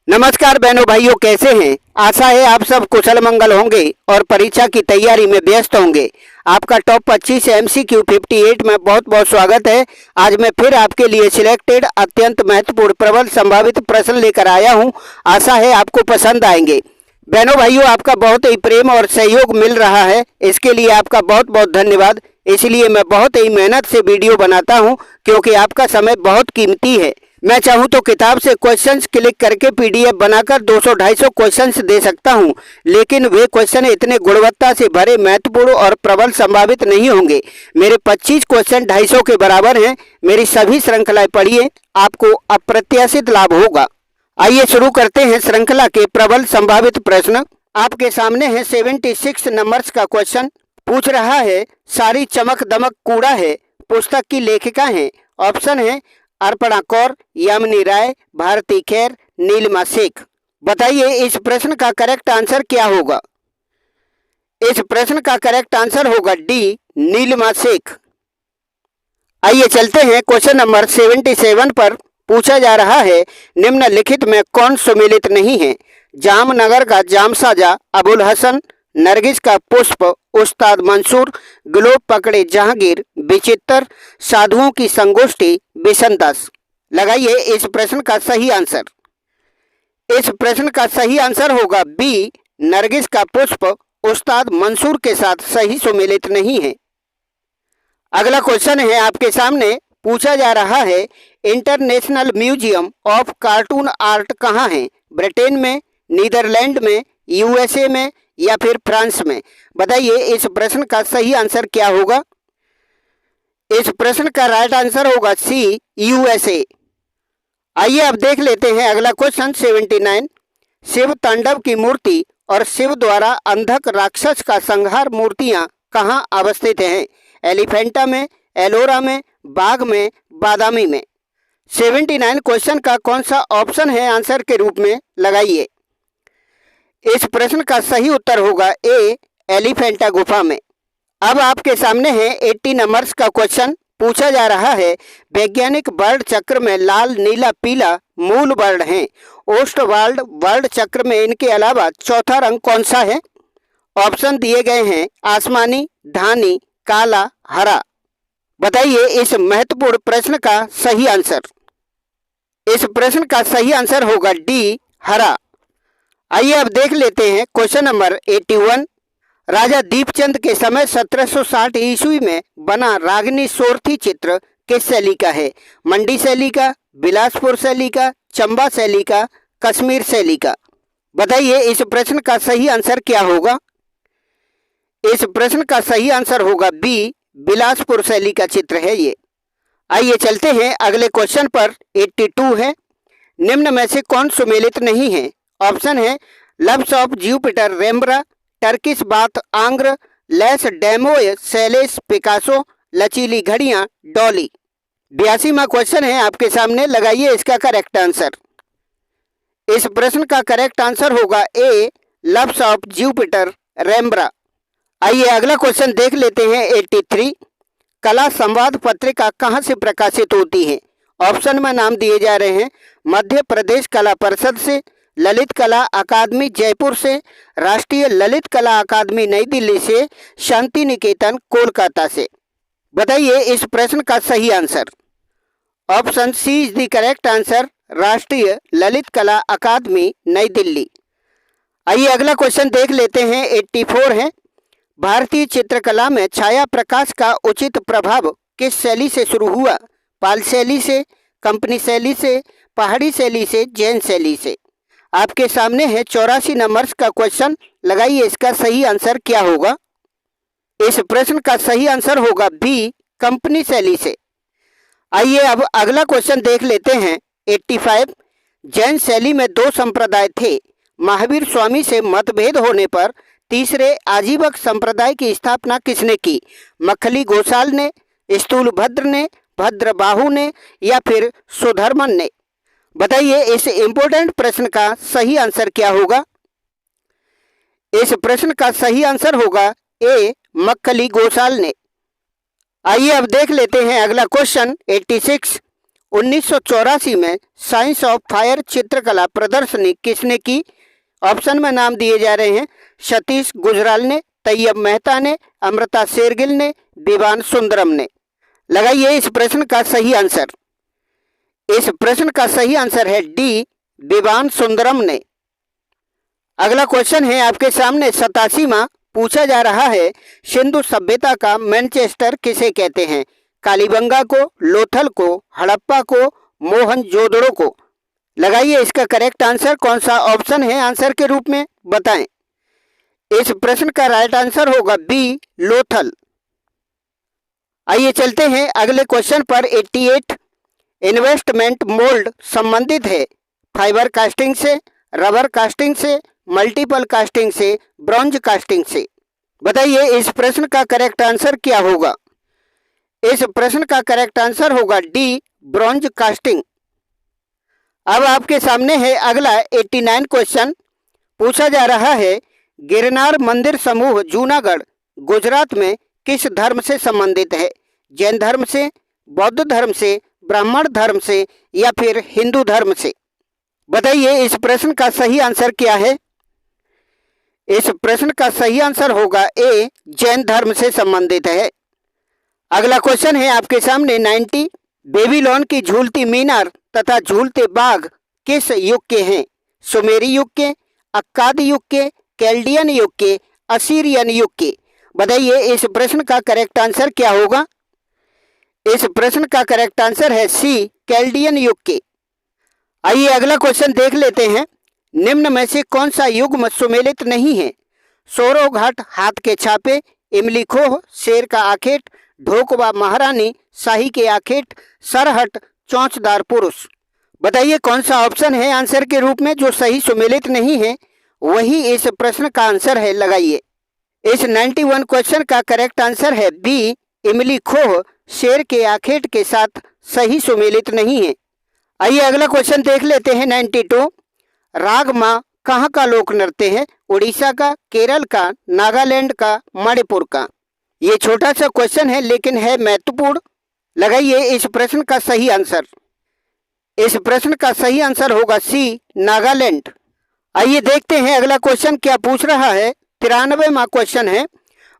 नमस्कार बहनों भाइयों, कैसे हैं। आशा है आप सब कुशल मंगल होंगे और परीक्षा की तैयारी में व्यस्त होंगे। आपका टॉप 25 MCQ 58 में बहुत बहुत स्वागत है। आज मैं फिर आपके लिए सिलेक्टेड अत्यंत महत्वपूर्ण प्रबल संभावित प्रश्न लेकर आया हूं। आशा है आपको पसंद आएंगे। बहनों भाइयों, आपका बहुत ही प्रेम और सहयोग मिल रहा है, इसके लिए आपका बहुत बहुत धन्यवाद। इसलिए मैं बहुत ही मेहनत से वीडियो बनाता हूं, क्योंकि आपका समय बहुत कीमती है। मैं चाहूं तो किताब से क्वेश्चंस क्लिक करके PDF बनाकर 200-250 क्वेश्चंस दे सकता हूं, लेकिन वे क्वेश्चन इतने गुणवत्ता से भरे, महत्वपूर्ण और प्रबल संभावित नहीं होंगे। मेरे 25 क्वेश्चन 250 के बराबर हैं। मेरी सभी श्रृंखलाएं पढ़िए, आपको अप्रत्याशित लाभ होगा। आइए शुरू करते हैं श्रृंखला के प्रबल संभावित प्रश्न। आपके सामने है 76 नंबर्स का क्वेश्चन। पूछ रहा है, सारी चमक दमक कूड़ा है, पुस्तक की लेखिका है। ऑप्शन है अर्पणा कौर, यामिनी राय, भारती खेर, नीलिमा शेख। बताइए इस प्रश्न का करेक्ट आंसर क्या होगा। इस प्रश्न का करेक्ट आंसर होगा डी, नीलिमा शेख। आइए चलते हैं क्वेश्चन नंबर 77 पर। पूछा जा रहा है, निम्नलिखित में कौन सुमेलित नहीं है। जामनगर का जामसाजा अबुल हसन, नरगिस का पुष्प उस्ताद मंसूर, ग्लोब पकड़े जहांगीर विचित्र, साधुओं की संगोष्ठी बिशनदास। लगाइए इस प्रश्न का सही आंसर। इस प्रश्न का सही आंसर होगा बी, नरगिस का पुष्प उस्ताद मंसूर के साथ सही सुमेलित नहीं है। अगला क्वेश्चन है आपके सामने। पूछा जा रहा है, international museum of cartoon art कहाँ है। ब्रिटेन में, नीदरलैंड में, USA में या फिर फ्रांस में। बताइए इस प्रश्न का सही आंसर क्या होगा। इस प्रश्न का राइट आंसर होगा सी, USA। आइए अब देख लेते हैं अगला क्वेश्चन 79। शिव तांडव की मूर्ति और शिव द्वारा अंधक राक्षस का संहार मूर्तियां कहाँ अवस्थित हैं। एलिफेंटा में, एलोरा में, बाग में, बादामी में। 79 क्वेश्चन का कौन सा ऑप्शन है आंसर के रूप में, लगाइए। इस प्रश्न का सही उत्तर होगा ए, एलिफेंटा गुफा में। अब आपके सामने है 80 नंबर्स का क्वेश्चन। पूछा जा रहा है, वैज्ञानिक वर्ण चक्र में लाल, नीला, पीला मूल वर्ण हैं। ओस्टवाल्ड वर्ण चक्र में इनके अलावा चौथा रंग कौन सा है। ऑप्शन दिए गए हैं आसमानी, धानी, काला, हरा। बताइए इस महत्वपूर्ण प्रश्न का सही आंसर। इस प्रश्न का सही आंसर होगा डी, हरा। आइए अब देख लेते हैं क्वेश्चन नंबर 81। राजा दीपचंद के समय 1760 ईस्वी में बना रागिनी सोरथी चित्र किस शैली का है। मंडी शैली का, बिलासपुर शैली का, चंबा शैली का, कश्मीर शैली का। बताइए इस प्रश्न का सही आंसर क्या होगा। इस प्रश्न का सही आंसर होगा बी, बिलासपुर शैली का चित्र है ये। आइए चलते हैं अगले क्वेश्चन पर। 82 है, निम्न में से कौन सुमेलित नहीं है। ऑप्शन है loves of Jupiter Rembrandt, Turkish bath Ingres, लेस डेमोय सेलेस पिकासो, लचीली घड़ियां डॉली। 82वां क्वेश्चन है आपके सामने, लगाइए इसका करेक्ट आंसर। इस प्रश्न का करेक्ट आंसर होगा ए, लव्स ऑफ जुपिटर रेम्ब्रा। आइए अगला क्वेश्चन देख लेते हैं 83। कला संवाद पत्रिका कहाँ से प्रकाशित होती है। ऑप्शन में नाम दिए जा रहे हैं मध्य प्रदेश कला परिषद से, ललित कला अकादमी जयपुर से, राष्ट्रीय ललित कला अकादमी नई दिल्ली से, शांति निकेतन कोलकाता से। बताइए इस प्रश्न का सही answer. Option C is the correct answer, राष्ट्रीय ललित कला अकादमी नई दिल्ली। आइए अगला क्वेश्चन देख लेते हैं 84 है। भारतीय चित्रकला में छाया प्रकाश का उचित प्रभाव किस शैली से शुरू हुआ। पाल शैली से, कंपनी शैली से, पहाड़ी शैली से, जैन शैली से। आपके सामने है 84 नंबर्स का क्वेश्चन। लगाइए इसका सही आंसर क्या होगा। इस प्रश्न का सही आंसर होगा बी, कंपनी शैली से। आइए अब अगला क्वेश्चन देख लेते हैं 85। जैन शैली में दो संप्रदाय थे। महावीर स्वामी से मतभेद होने पर तीसरे आजीवक संप्रदाय की स्थापना किसने की। मखली घोषाल ने, स्थूलभद्र ने, भद्रबाहु ने या फिर सुधर्मन ने। बताइए इस इंपॉर्टेंट प्रश्न का सही आंसर क्या होगा। इस प्रश्न का सही आंसर होगा ए, मक्खली घोषाल ने। आइए अब देख लेते हैं अगला क्वेश्चन 86। 1984 में साइंस ऑफ फायर चित्रकला प्रदर्शनी किसने की? ऑप्शन में नाम दिए जा रहे हैं सतीश गुजराल ने, तैयब मेहता ने, अमृता शेरगिल ने, विवान सुंदरम ने। लगाइए इस प्रश्न का सही आंसर। इस प्रश्न का सही आंसर है डी, विवान सुंदरम ने। अगला क्वेश्चन है आपके सामने 87वां। पूछा जा रहा है सिंधु सभ्यता का मैनचेस्टर किसे कहते हैं? कालीबंगा को, लोथल को, हड़प्पा को, मोहनजोदड़ो को। लगाइए इसका करेक्ट आंसर। कौन सा ऑप्शन है आंसर के रूप में बताएं। इस प्रश्न का राइट आंसर होगा बी, लोथल। आइए चलते हैं अगले क्वेश्चन पर। 88 इन्वेस्टमेंट मोल्ड संबंधित है फाइबर कास्टिंग से, रबर कास्टिंग से, मल्टीपल कास्टिंग से, ब्रॉन्ज कास्टिंग से। बताइए इस प्रश्न का करेक्ट आंसर क्या होगा। इस प्रश्न का करेक्ट आंसर होगा डी, ब्रॉन्ज कास्टिंग। अब आपके सामने है अगला 89 क्वेश्चन। पूछा जा रहा है गिरनार मंदिर समूह जूनागढ़ गुजरात में किस धर्म से संबंधित है? जैन धर्म से, बौद्ध धर्म से, ब्राह्मण धर्म से या फिर हिंदू धर्म से। बताइए इस प्रश्न का सही आंसर क्या है। इस प्रश्न का सही आंसर होगा ए, जैन धर्म से संबंधित है। अगला क्वेश्चन है आपके सामने 90 बेबीलोन की झूलती मीनार तथा झूलते बाघ किस युग के हैं? सुमेरी युग के, अक्काद युग के, कैल्डियन युग के, असीरियन युग के। बताइए इस प्रश्न का करेक्ट आंसर क्या होगा। इस प्रश्न का करेक्ट आंसर है सी, कैल्डियन युग के। आइए अगला क्वेश्चन देख लेते हैं। निम्न में से कौन सा युग्म सुमेलित नहीं है? सोरो घाट हाथ के छापे, इमली खोह शेर का आखेट, ढोकवा महारानी शाही के आखेट, सरहट चौंचदार पुरुष। बताइए कौन सा ऑप्शन है आंसर के रूप में जो सही सुमेलित नहीं है, वही इस प्रश्न का आंसर है। लगाइए इस 91 क्वेश्चन का करेक्ट आंसर है बी, इमली खोह शेर के आखेट के साथ सही सुमेलित नहीं है। आइए अगला क्वेश्चन देख लेते हैं 92 राग माँ कहाँ का लोक नृत्य है? उड़ीसा का, केरल का, नागालैंड का, मणिपुर का। ये छोटा सा क्वेश्चन है लेकिन है महत्वपूर्ण। लगाइए इस प्रश्न का सही आंसर। इस प्रश्न का सही आंसर होगा सी, नागालैंड। आइए देखते हैं अगला क्वेश्चन क्या पूछ रहा है। 93वां क्वेश्चन है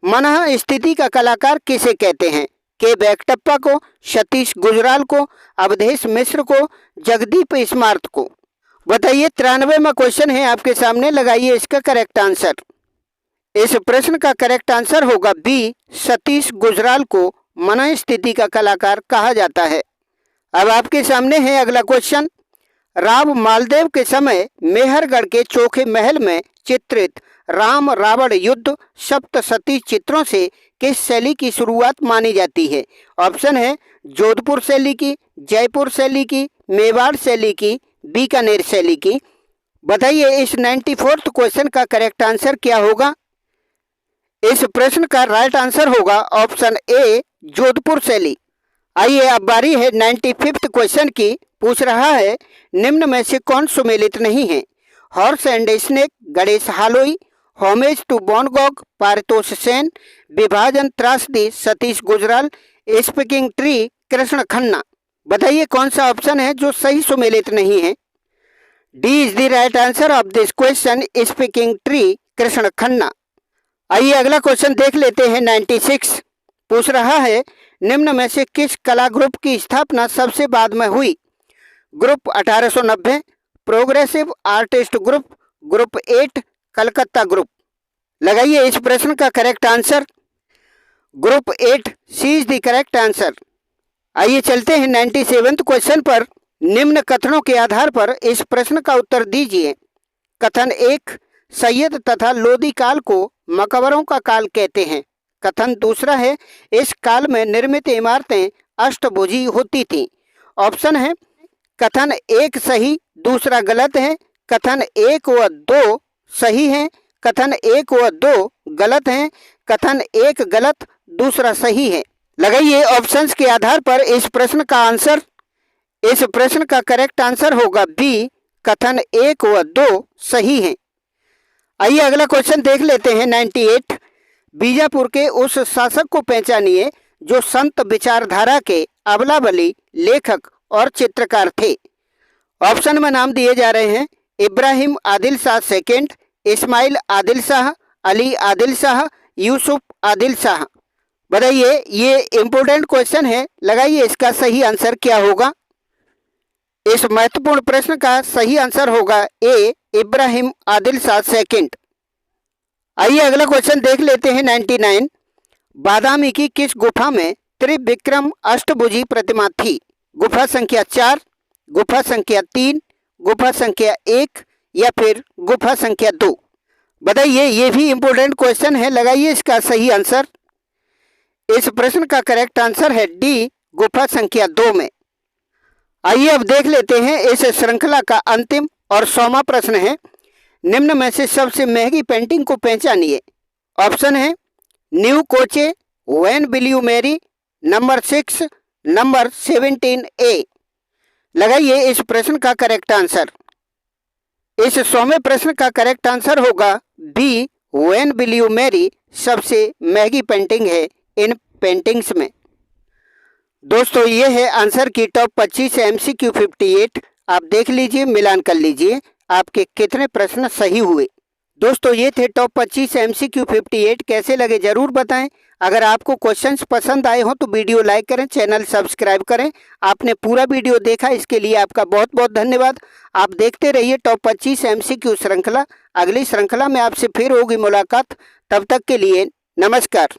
मनः स्थिति का कलाकार किसे कहते हैं? के बैकटप्पा को, सतीश गुजराल को, अवधेश मिश्र को, जगदीप स्मार्त को। बताइए 93वां क्वेश्चन है आपके सामने। लगाइए इसका करेक्ट आंसर। इस प्रश्न का करेक्ट आंसर होगा बी, सतीश गुजराल को मनः स्थिति का कलाकार कहा जाता है। अब आपके सामने है अगला क्वेश्चन। राव मालदेव के समय मेहरगढ़ के चोखे महल में चित्रित राम रावण युद्ध सप्तशती चित्रों से किस शैली की शुरुआत मानी जाती है? ऑप्शन है जोधपुर शैली की, जयपुर शैली की, मेवाड़ शैली की, बीकानेर शैली की। बताइए इस 94th क्वेश्चन का करेक्ट आंसर क्या होगा। इस प्रश्न का राइट आंसर होगा ऑप्शन ए, जोधपुर शैली। आइए अब बारी है 95th क्वेश्चन की। पूछ रहा है निम्न में से कौन सुमेलित नहीं है? Horse and snake Ganesh Haloi, homage to Van Gogh Paritosh Sen, विभाजन त्रासदी सतीश गुजराल, स्पीकिंग ट्री कृष्ण खन्ना। बताइए कौन सा ऑप्शन है जो सही सुमेलित नहीं है। D is the right answer of this question, speaking tree Krishen Khanna. आइए अगला क्वेश्चन देख लेते हैं 96। पूछ रहा है निम्न में से किस कला ग्रुप की स्थापना सबसे बाद में हुई? Group 1890, progressive artist group, group 8, Calcutta group. लगाइए इस प्रश्न का correct answer. Group 8 C is the correct answer. आइए चलते हैं 97th क्वेश्चन पर। निम्न कथनों के आधार पर इस प्रश्न का उत्तर दीजिए। कथन 1 सैयद तथा लोदी काल को मकबरों का काल कहते हैं। कथन दूसरा है इस काल में निर्मित इमारतें अष्टभुजी होती थीं। ऑप्शन है कथन 1 सही, दूसरा गलत है। कथन 1 व 2 सही है, कथन 1 व 2 गलत हैं, कथन 1 गलत, दूसरा सही है। लगाइए ऑप्शंस के आधार पर इस प्रश्न का आंसर। इस प्रश्न का करेक्ट आंसर होगा बी, कथन 1 व 2 सही हैं। आइए अगला क्वेश्चन देख लेते हैं 98। बीजापुर के उस शासक को पहचानिए जो संत विचारधारा के अबला बली लेखक और चित्रकार थे? ऑप्शन में नाम दिए जा रहे हैं इब्राहिम आदिल शाह सेकंड, इस्माइल आदिल शाह, अली आदिल शाह, यूसुफ आदिल शाह। बताइए, ये इम्पोर्टेंट क्वेश्चन है, लगाइए इसका सही आंसर क्या होगा। इस महत्वपूर्ण प्रश्न का सही आंसर होगा ए, इब्राहिम आदिल शाह सेकंड। आइए अगला क्वेश्चन देख लेते हैं 99। बादामी की किस गुफा में त्रिविक्रम अष्टभुजी प्रतिमा थी? गुफा संख्या 4, गुफा संख्या 3, गुफा संख्या 1 या फिर गुफा संख्या 2? बताइए, ये भी इम्पोर्टेंट क्वेश्चन है, लगाइए इसका सही आंसर। इस प्रश्न का करेक्ट आंसर है डी, गुफा संख्या 2 में। आइए अब देख लेते हैं इस श्रृंखला का अंतिम और 100वां प्रश्न है, निम्न में से सबसे महंगी पेंटिंग को पहचानिए। ऑप्शन है new Koche, when will you Mary, number 6, number 17 ए। लगाइए इस प्रश्न का करेक्ट आंसर। इस 100वें प्रश्न का करेक्ट आंसर होगा B, when will you marry सबसे महंगी पेंटिंग है इन पेंटिंग्स में। दोस्तों, ये है आंसर की टॉप 25 MCQ 58। आप देख लीजिए, मिलान कर लीजिए आपके कितने प्रश्न सही हुए। दोस्तों, ये थे टॉप 25 MCQ 58। कैसे लगे जरूर बताएं। अगर आपको क्वेश्चंस पसंद आए हो तो वीडियो लाइक करें, चैनल सब्सक्राइब करें। आपने पूरा वीडियो देखा, इसके लिए आपका बहुत बहुत धन्यवाद। आप देखते रहिए टॉप 25 MCQ श्रृंखला। अगली श्रृंखला में आपसे फिर होगी मुलाकात। तब तक के लिए नमस्कार।